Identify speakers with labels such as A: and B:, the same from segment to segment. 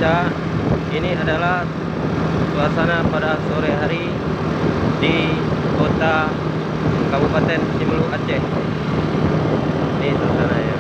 A: cuaca. Ini adalah suasana pada sore hari di kota Kabupaten Simelu, Aceh. Ini suasananya.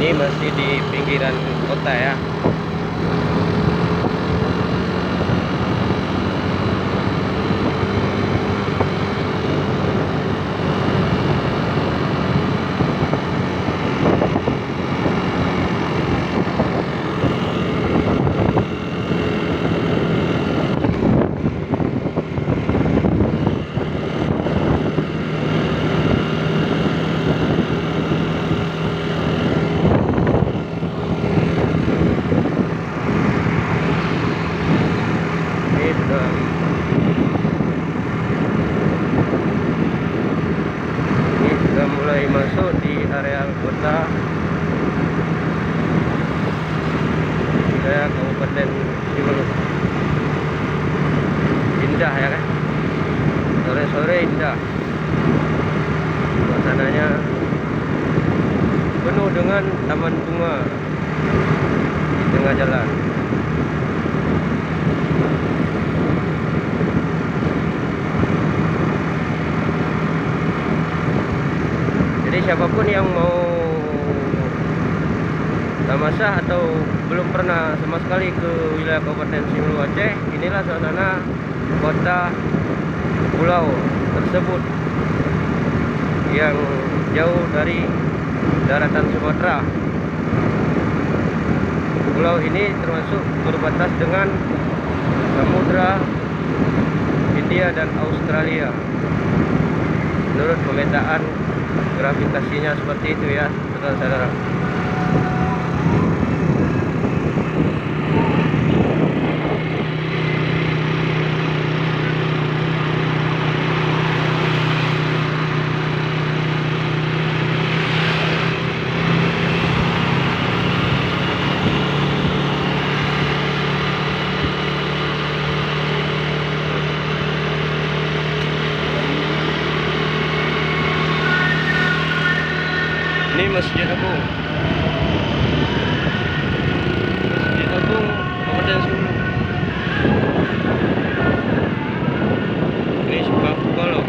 A: Ini masih di pinggiran kota ya. Ini sudah mulai masuk di area kota wilayah Kabupaten Simelu. Indah ya kan, sore-sore indah, suasananya penuh dengan taman bunga di tengah jalan. Jadi siapapun yang mau tamasah atau belum pernah sama sekali ke wilayah Kabupaten Simelu, Aceh, inilah suasana kota pulau tersebut yang jauh dari daratan Sumatera. Pulau ini termasuk berbatas dengan Samudra Hindia dan Australia. Menurut pemetaan gravitasinya seperti itu ya, saudara-saudara. Ini Masjid Agung. Masjid Agung Kabupaten Simelu. Ini Sebab Kolok.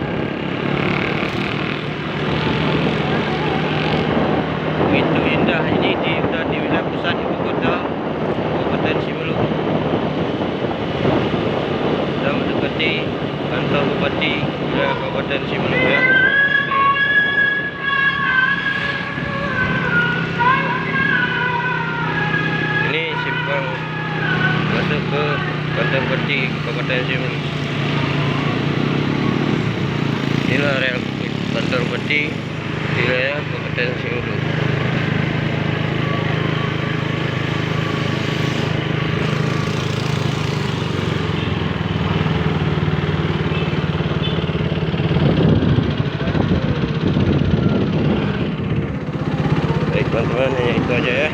A: Begitu indah ini udah di wilayah pusat ibu kota Kabupaten Simelu. Sudah mendekati kantor bupati wilayah Kabupaten Simelu ya. Masuk ke kantor bupati Kabupaten Simelu. Inilah area kantor bupati di wilayah Kabupaten Simelu. Baik teman-teman, hanya itu aja ya.